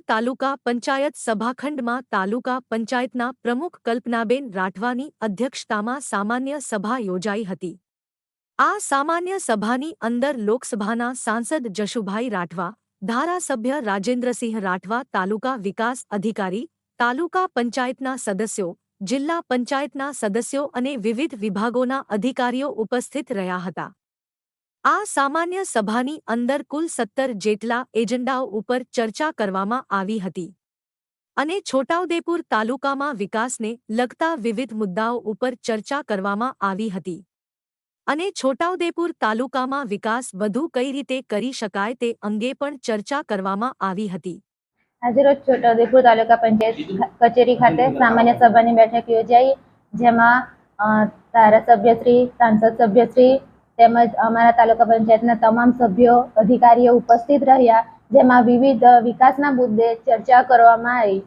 તાલુકા પંચાયત સભાખંડમાં તાલુકા પંચાયતના પ્રમુખ કલ્પનાબેન રાઠવાની અધ્યક્ષતામાં સામાન્ય સભા યોજાઈ હતી। આ સામાન્ય સભાની અંદર લોકસભાના સાંસદ જશુભાઈ રાઠવા, ધારાસભ્ય રાજેન્દ્રસિંહ રાઠવા, તાલુકા વિકાસ અધિકારી, તાલુકા પંચાયતના સદસ્યો, જિલ્લા પંચાયતના સદસ્યો અને વિવિધ વિભાગોના અધિકારીઓ ઉપસ્થિત રહ્યા હતા। આ સામાન્ય સભાની અંદર કુલ 17 જેટલા એજન્ડાઓ ઉપર ચર્ચા કરવામાં આવી હતી અને છોટાઉદેપુર તાલુકામાં વિકાસને લગતા વિવિધ મુદ્દાઓ ઉપર ચર્ચા કરવામાં આવી હતી અને છોટાઉદેપુર તાલુકામાં વિકાસ વધુ કઈ રીતે કરી શકાય તે અંગે પણ ચર્ચા કરવામાં આવી હતી। આજે રોજ છોટાઉદેપુર તાલુકા પંચાયત કચેરી ખાતે સામાન્ય સભાની બેઠક યોજાઈ, જેમાં ધારાસભ્યશ્રી, સાંસદ સભ્યશ્રી તેમજ અમારા તાલુકા પંચાયતના તમામ સભ્યો, અધિકારીઓ ઉપસ્થિત રહ્યા, જેમાં વિવિધ વિકાસના મુદ્દે ચર્ચા કરવામાં આવી।